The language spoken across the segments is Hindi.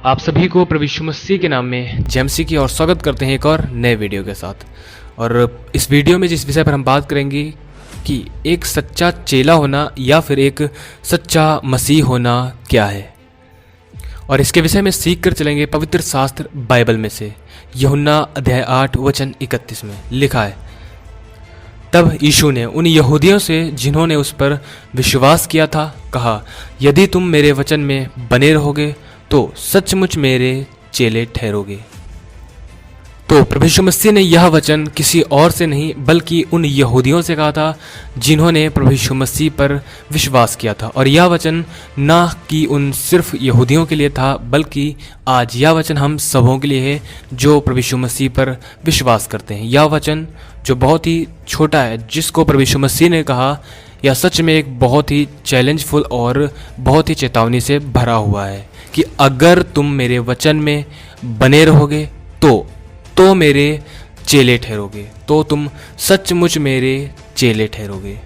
आप सभी को प्रभु यीशु मसीह के नाम में जय मसीह की और स्वागत करते हैं एक और नए वीडियो के साथ। और इस वीडियो में जिस विषय पर हम बात करेंगे कि एक सच्चा चेला होना या फिर एक सच्चा मसीह होना क्या है, और इसके विषय में सीख कर चलेंगे पवित्र शास्त्र बाइबल में से। यूहन्ना अध्याय 8 वचन 31 में लिखा है, तब यीशु ने उन यहूदियों से जिन्होंने उस पर विश्वास किया था कहा, यदि तुम मेरे वचन में बने रहोगे तो सचमुच मेरे चेले ठहरोगे। तो प्रभु यीशु मसीह ने यह वचन किसी और से नहीं बल्कि उन यहूदियों से कहा था जिन्होंने प्रभु यीशु मसीह पर विश्वास किया था। और यह वचन ना कि उन सिर्फ यहूदियों के लिए था, बल्कि आज यह वचन हम सबों के लिए है जो प्रभु यीशु मसीह पर विश्वास करते हैं। यह वचन जो बहुत ही छोटा है, जिसको प्रभु यीशु मसीह ने कहा, यह सच में एक बहुत ही चैलेंजफुल और बहुत ही चेतावनी से भरा हुआ है कि अगर तुम मेरे वचन में बने रहोगे तो मेरे चेले ठहरोगे, तो तुम सचमुच मेरे चेले ठहरोगे।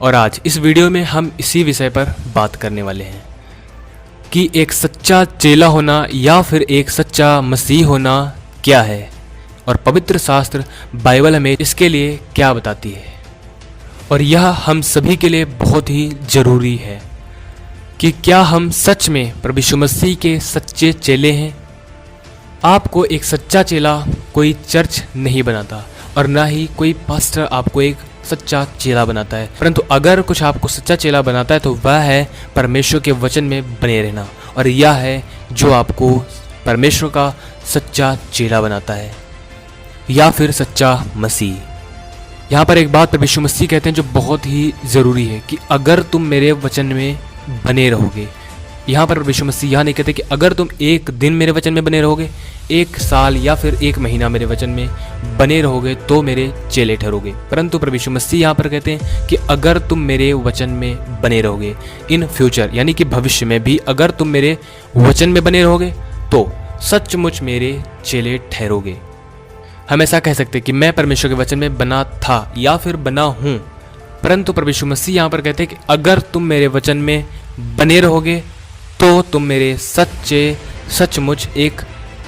और आज इस वीडियो में हम इसी विषय पर बात करने वाले हैं कि एक सच्चा चेला होना या फिर एक सच्चा मसीह होना क्या है, और पवित्र शास्त्र बाइबल हमें इसके लिए क्या बताती है। और यह हम सभी के लिए बहुत ही ज़रूरी है कि क्या हम सच में प्रभु यीशु मसीह के सच्चे चेले हैं। आपको एक सच्चा चेला कोई चर्च नहीं बनाता और ना ही कोई पास्टर आपको एक सच्चा चेला बनाता है, परंतु अगर कुछ आपको सच्चा चेला बनाता है तो वह है परमेश्वर के वचन में बने रहना, और यह है जो आपको परमेश्वर का सच्चा चेला बनाता है या फिर सच्चा मसीह। यहाँ पर एक बात प्रभु यीशु मसीह कहते हैं जो बहुत ही ज़रूरी है कि अगर तुम मेरे वचन में बने रहोगे। यहाँ पर प्रभु यीशु मसीह यह नहीं कहते कि अगर तुम एक दिन मेरे वचन में बने रहोगे, एक साल या फिर एक महीना मेरे वचन में बने रहोगे तो मेरे चेले ठहरोगे, परंतु प्रभु यीशु मसीह यहाँ पर कहते हैं कि अगर तुम मेरे वचन में बने रहोगे इन फ्यूचर, यानी कि भविष्य में भी अगर तुम मेरे वचन में बने रहोगे तो सचमुच मेरे चेले ठहरोगे। हम ऐसा कह सकते हैं कि मैं परमेश्वर के वचन में बना था या फिर बना हूँ, परंतु प्रभु यीशु मसीह यहाँ पर कहते हैं कि अगर तुम मेरे वचन में बने रहोगे तो तुम मेरे सचमुच एक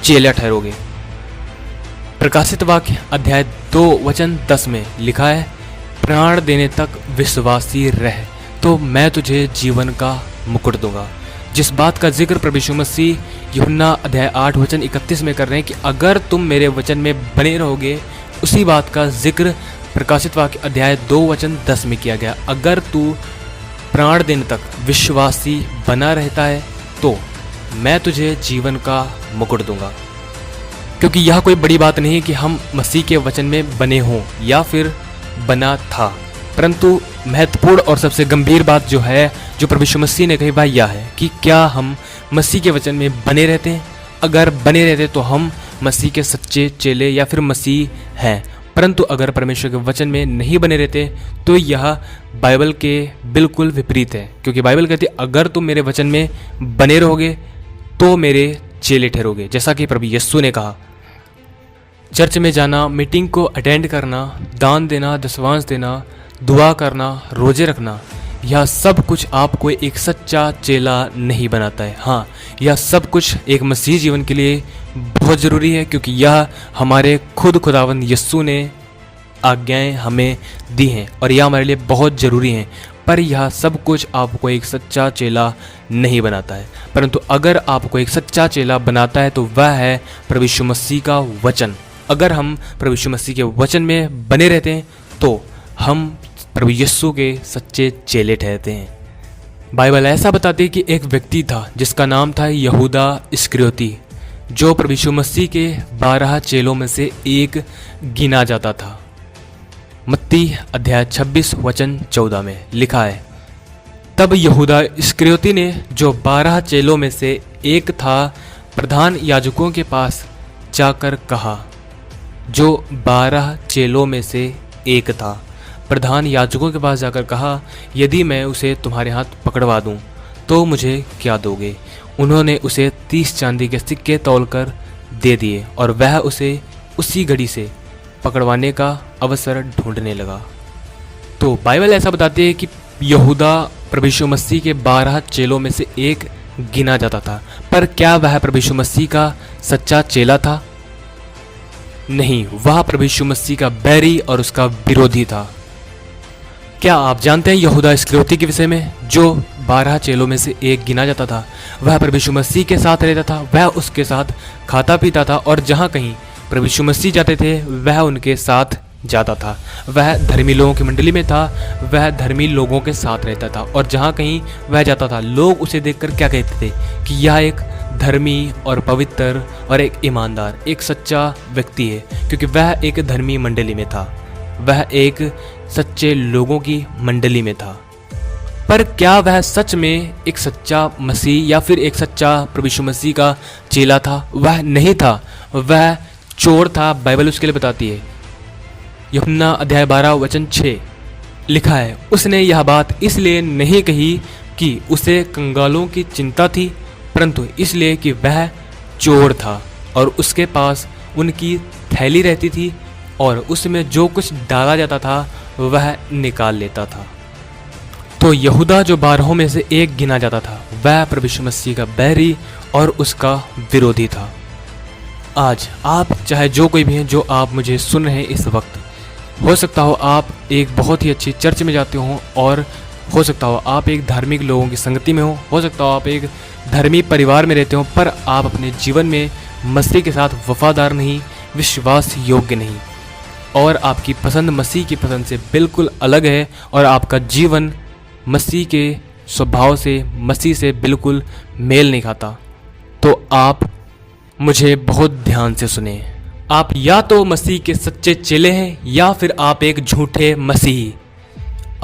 चेला ठहरोगे। प्रकाशित वाक्य अध्याय 2 वचन 10 में लिखा है, प्राण देने तक विश्वासी रह तो मैं तुझे जीवन का मुकुट दूंगा। जिस बात का जिक्र प्रभु यीशु मसीह यूहन्ना अध्याय 8 वचन 31 में कर रहे हैं कि अगर तुम मेरे वचन में बने रहोगे, उसी बात का जिक्र प्रकाशित वाक्य अध्याय 2 वचन 10 में किया गया। अगर तू प्राण दिन तक विश्वासी बना रहता है तो मैं तुझे जीवन का मुकुट दूंगा। क्योंकि यह कोई बड़ी बात नहीं कि हम मसीह के वचन में बने हों या फिर बना था, परंतु महत्वपूर्ण और सबसे गंभीर बात जो है जो प्रभु यीशु मसीह ने कही वह यह है कि क्या हम मसीह के वचन में बने रहते हैं। अगर बने रहते तो हम मसीह के सच्चे चेले या फिर मसीह हैं, परंतु अगर परमेश्वर के वचन में नहीं बने रहते तो यह बाइबल के बिल्कुल विपरीत है। क्योंकि बाइबल कहती है अगर तुम मेरे वचन में बने रहोगे तो मेरे चेले ठहरोगे। जैसा कि प्रभु यीशु ने कहा, चर्च में जाना, मीटिंग को अटेंड करना, दान देना, दशवांश देना, दुआ करना, रोजे रखना, यह सब कुछ आपको एक सच्चा चेला नहीं बनाता है। हाँ, यह सब कुछ एक मसीह जीवन के लिए बहुत ज़रूरी है, क्योंकि यह हमारे खुदावंद यीशु ने आज्ञाएं हमें दी हैं और यह हमारे लिए बहुत ज़रूरी हैं। पर यह सब कुछ आपको एक सच्चा चेला नहीं बनाता है, परंतु अगर आपको एक सच्चा चेला बनाता है तो वह है प्रभु यीशु मसीह का वचन। अगर हम प्रभु यीशु मसीह के वचन में बने रहते हैं तो हम प्रभु यीशु के सच्चे चेले ठहरते हैं। बाइबल ऐसा बताती है कि एक व्यक्ति था जिसका नाम था यहूदा इस्करियोती, जो प्रभु यीशु मसीह के 12 चेलों में से एक गिना जाता था। मत्ती अध्याय 26 वचन 14 में लिखा है, तब यहूदा इस्करियोती ने जो 12 चेलों में से एक था प्रधान याजकों के पास जाकर कहा, जो 12 चेलों में से एक था प्रधान याजकों के पास जाकर कहा, यदि मैं उसे तुम्हारे हाथ पकड़वा दूं तो मुझे क्या दोगे। उन्होंने उसे 30 चांदी के सिक्के तौलकर दे दिए और वह उसे उसी घड़ी से पकड़वाने का अवसर ढूंढने लगा। तो बाइबल ऐसा बताती है कि यहूदा प्रभु यीशु मसीह के 12 चेलों में से एक गिना जाता था। पर क्या वह प्रभु यीशु मसीह का सच्चा चेला था? नहीं, वह प्रभु यीशु मसीह का बैरी और उसका विरोधी था। क्या आप जानते हैं यहूदा इस्करियोती के विषय में, जो 12 चेलों में से एक गिना जाता था? वह प्रभु यीशु मसीह के साथ रहता था, वह उसके साथ खाता पीता था, और जहाँ कहीं प्रभु यीशु मसीह जाते थे वह उनके साथ जाता था। वह धर्मी लोगों की मंडली में था, वह धर्मी लोगों के साथ रहता था, और जहाँ कहीं वह जाता था लोग उसे देखकर क्या कहते थे कि यह एक धर्मी और पवित्र और एक ईमानदार, एक सच्चा व्यक्ति है, क्योंकि वह एक धर्मी मंडली में था, वह एक सच्चे लोगों की मंडली में था। पर क्या वह सच में एक सच्चा मसीह या फिर एक सच्चा प्रभु यीशु मसीह का चेला था? वह नहीं था, वह चोर था। बाइबल उसके लिए बताती है, यूहन्ना अध्याय 12 वचन 6 लिखा है, उसने यह बात इसलिए नहीं कही कि उसे कंगालों की चिंता थी, परंतु इसलिए कि वह चोर था और उसके पास उनकी थैली रहती थी और उसमें जो कुछ डाला जाता था वह निकाल लेता था। तो यहूदा जो 12 में से एक गिना जाता था, वह प्रभु यीशु मसीह का बैरी और उसका विरोधी था। आज आप चाहे जो कोई भी हैं, जो आप मुझे सुन रहे हैं इस वक्त, हो सकता हो आप एक बहुत ही अच्छी चर्च में जाते हो, और हो सकता हो आप एक धार्मिक लोगों की संगति में हो सकता हो आप एक धर्मी परिवार में रहते हो, पर आप अपने जीवन में मसीह के साथ वफादार नहीं, विश्वास योग्य नहीं, और आपकी पसंद मसीह की पसंद से बिल्कुल अलग है, और आपका जीवन मसीह के स्वभाव से, मसीह से बिल्कुल मेल नहीं खाता। तो आप मुझे बहुत ध्यान से सुने। आप या तो मसीह के सच्चे चेले हैं या फिर आप एक झूठे मसीही।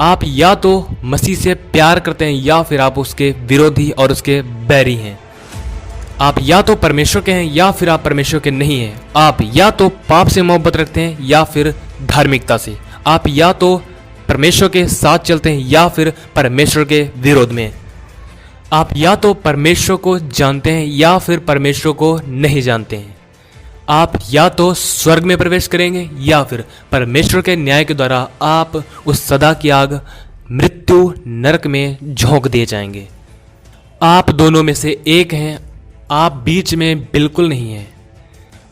आप या तो मसीह से प्यार करते हैं या फिर आप उसके विरोधी और उसके बैरी हैं। आप या तो परमेश्वर के हैं या फिर आप परमेश्वर के नहीं हैं। आप या तो पाप से मोहब्बत रखते हैं या फिर धार्मिकता से। आप या तो परमेश्वर के साथ चलते हैं या फिर परमेश्वर के विरोध में। आप या तो परमेश्वर को जानते हैं या फिर परमेश्वर को नहीं जानते हैं। आप या तो स्वर्ग में प्रवेश करेंगे या फिर परमेश्वर के न्याय के द्वारा आप उस सदा की आग मृत्यु नरक में झोंक दिए जाएंगे। आप दोनों में से एक हैं, आप बीच में बिल्कुल नहीं हैं।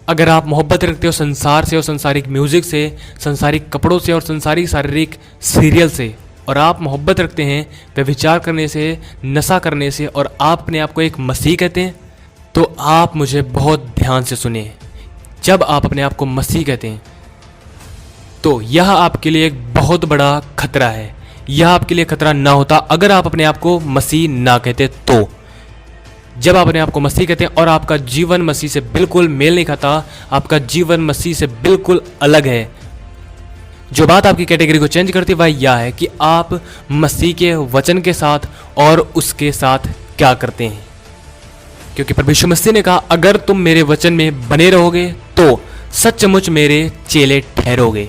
अगर आप मोहब्बत रखते हो संसार से और संसारिक म्यूजिक से, संसारिक कपड़ों से और संसारिक शारीरिक सीरियल से, और आप मोहब्बत रखते हैं व्यभिचार करने से, नशा करने से, और आप अपने आप को एक मसीह कहते हैं, तो आप मुझे बहुत ध्यान से सुनिए। जब आप अपने आप को मसीह कहते हैं तो यह आपके लिए एक बहुत बड़ा खतरा है। यह आपके लिए खतरा ना होता अगर आप अपने आप को मसीह ना कहते। तो जब आप अपने आप को मसीह कहते हैं और आपका जीवन मसीह से बिल्कुल मेल नहीं खाता, आपका जीवन मसीह से बिल्कुल अलग है, जो बात आपकी कैटेगरी को चेंज करती है वह यह है कि आप मसीह के वचन के साथ और उसके साथ क्या करते हैं। क्योंकि प्रभु यीशु मसीह ने कहा, अगर तुम मेरे वचन में बने रहोगे तो सचमुच मेरे चेले ठहरोगे।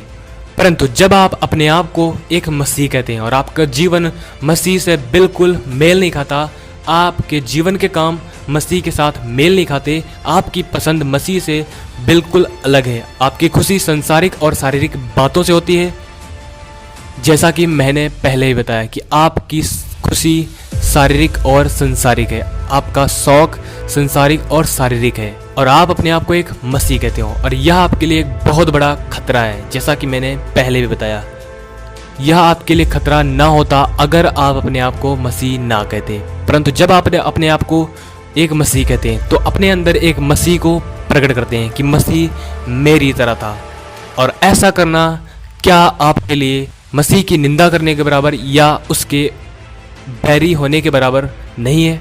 परंतु जब आप अपने आप को एक मसीह कहते हैं और आपका जीवन मसीह से बिल्कुल मेल नहीं खाता, आपके जीवन के काम मसीह के साथ मेल नहीं खाते, आपकी पसंद मसीह से बिल्कुल अलग है, आपकी खुशी संसारिक और शारीरिक बातों से होती है, जैसा कि मैंने पहले ही बताया कि आपकी खुशी शारीरिक और संसारिक है, आपका शौक संसारिक और शारीरिक है, और आप अपने आप को एक मसीह कहते हो, और यह आपके लिए एक बहुत बड़ा खतरा है। जैसा कि मैंने पहले भी बताया, यह आपके लिए खतरा ना होता अगर आप अपने आप को मसीह ना कहते। परंतु जब आप अपने आप को एक मसीह कहते हैं तो अपने अंदर एक मसीह को प्रकट करते हैं कि मसीह मेरी तरह था। और ऐसा करना क्या आपके लिए मसीह की निंदा करने के बराबर या उसके बैरी होने के बराबर नहीं है?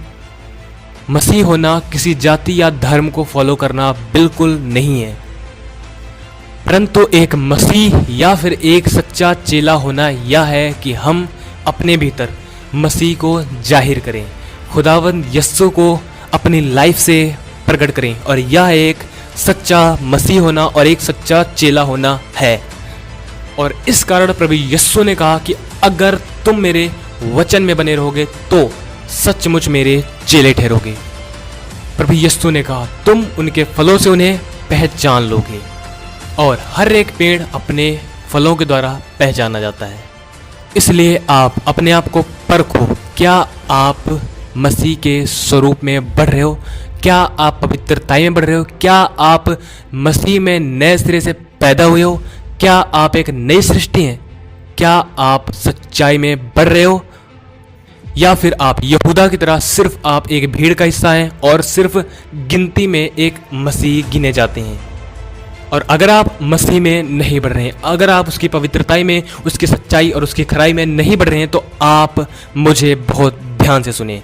मसीह होना किसी जाति या धर्म को फॉलो करना बिल्कुल नहीं है, परंतु एक मसीह या फिर एक सच्चा चेला होना यह है कि हम अपने भीतर मसीह को जाहिर करें, खुदावंद यस्सु को अपनी लाइफ से प्रकट करें, और यह एक सच्चा मसीह होना और एक सच्चा चेला होना है। और इस कारण प्रभु यस्सु ने कहा कि अगर तुम मेरे वचन में बने रहोगे तो सचमुच मेरे चेले ठहरोगे। प्रभु यस्सु ने कहा तुम उनके फलों से उन्हें पहचान लोगे, और हर एक पेड़ अपने फलों के द्वारा पहचाना जाता है। इसलिए आप अपने आप को परखो, क्या आप मसीह के स्वरूप में बढ़ रहे हो? क्या आप पवित्रताई में बढ़ रहे हो? क्या आप मसीह में नए सिरे से पैदा हुए हो? क्या आप एक नई सृष्टि हैं? क्या आप सच्चाई में बढ़ रहे हो? या फिर आप यहूदा की तरह सिर्फ आप एक भीड़ का हिस्सा हैं और सिर्फ गिनती में एक मसीह गिने जाते हैं? और अगर आप मसीह में नहीं बढ़ रहे हैं, अगर आप उसकी पवित्रताई में, उसकी सच्चाई और उसकी खराई में नहीं बढ़ रहे हैं, तो आप मुझे बहुत ध्यान से सुनिए।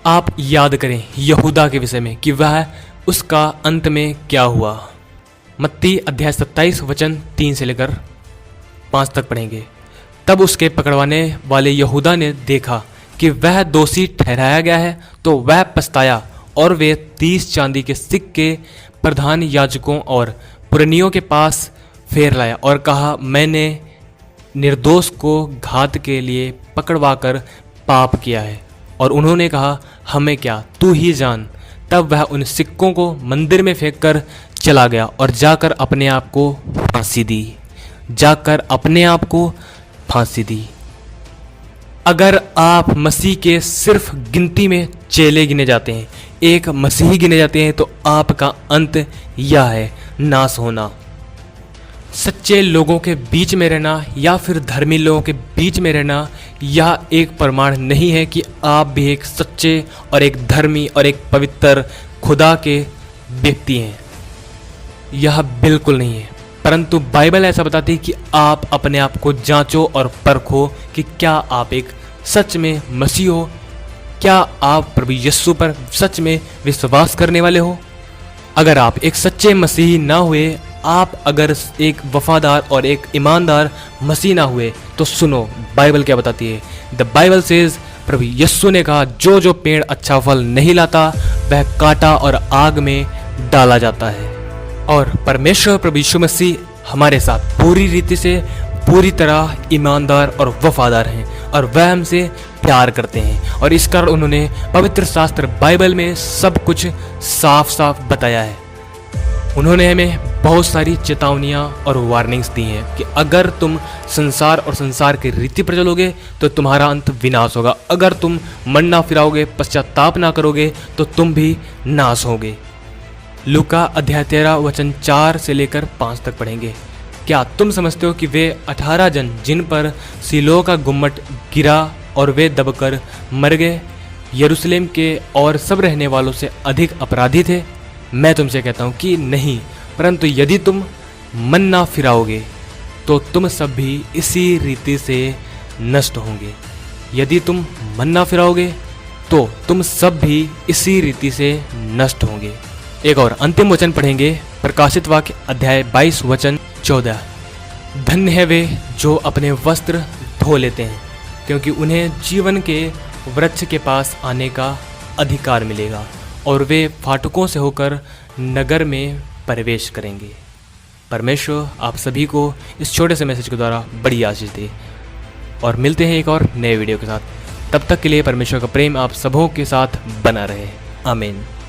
आप याद करें यहूदा के विषय में कि वह उसका अंत में क्या हुआ। मत्ती अध्याय 27 वचन 3 से लेकर 5 तक पढ़ेंगे। तब उसके पकड़वाने वाले यहूदा ने देखा कि वह दोषी ठहराया गया है, तो वह पछताया और वे 30 चांदी के सिक्के प्रधान याजकों और पुरनियों के पास फेर लाया और कहा, मैंने निर्दोष को घात के लिए पकड़वाकर पाप किया है। और उन्होंने कहा, हमें क्या, तू ही जान। तब वह उन सिक्कों को मंदिर में फेंक कर चला गया और जाकर अपने आप को फांसी दी। अगर आप मसीह के सिर्फ गिनती में चेले गिने जाते हैं, एक मसीही गिने जाते हैं, तो आपका अंत यह है, नाश होना। सच्चे लोगों के बीच में रहना या फिर धर्मी लोगों के बीच में रहना, यह एक प्रमाण नहीं है कि आप भी एक सच्चे और एक धर्मी और एक पवित्र खुदा के व्यक्ति हैं। यह बिल्कुल नहीं है। परंतु बाइबल ऐसा बताती है कि आप अपने आप को जांचो और परखो कि क्या आप एक सच में मसीह हो, क्या आप प्रभु यीशु पर सच में विश्वास करने वाले हो। अगर आप एक सच्चे मसीही ना हुए, आप अगर एक वफादार और एक ईमानदार मसीह ना हुए, तो सुनो बाइबल क्या बताती है। द बाइबल सेज, प्रभु यीशु ने कहा, जो जो पेड़ अच्छा फल नहीं लाता वह काटा और आग में डाला जाता है। और परमेश्वर प्रभु यीशु मसीह हमारे साथ पूरी रीति से, पूरी तरह ईमानदार और वफादार हैं और वह हमसे प्यार करते हैं। और इस कारण उन्होंने पवित्र शास्त्र बाइबल में सब कुछ साफ साफ बताया है। उन्होंने हमें बहुत सारी चेतावनियाँ और वार्निंग्स दी हैं कि अगर तुम संसार और संसार की रीति पर चलोगे तो तुम्हारा अंत विनाश होगा। अगर तुम मन ना फिराओगे, पश्चाताप ना करोगे, तो तुम भी नाश होगे। लूका अध्याय 13 वचन 4 से लेकर 5 तक पढ़ेंगे। क्या तुम समझते हो कि वे 18 जन जिन पर सिलोह का गुम्मट गिरा और वे दबकर मर गए, यरूशलेम के और सब रहने वालों से अधिक अपराधी थे? मैं तुमसे कहता हूँ कि नहीं, परंतु यदि तुम मन ना फिराओगे तो तुम सब भी इसी रीति से नष्ट होंगे। यदि तुम मन ना फिराओगे तो तुम सब भी इसी रीति से नष्ट होंगे। एक और अंतिम वचन पढ़ेंगे, प्रकाशित वाक्य अध्याय 22 वचन 14। धन्य है वे जो अपने वस्त्र धो लेते हैं, क्योंकि उन्हें जीवन के वृक्ष के पास आने का अधिकार मिलेगा और वे फाटकों से होकर नगर में प्रवेश करेंगे। परमेश्वर आप सभी को इस छोटे से मैसेज के द्वारा बड़ी आशीष दे और मिलते हैं एक और नए वीडियो के साथ। तब तक के लिए परमेश्वर का प्रेम आप सबों के साथ बना रहे। आमीन।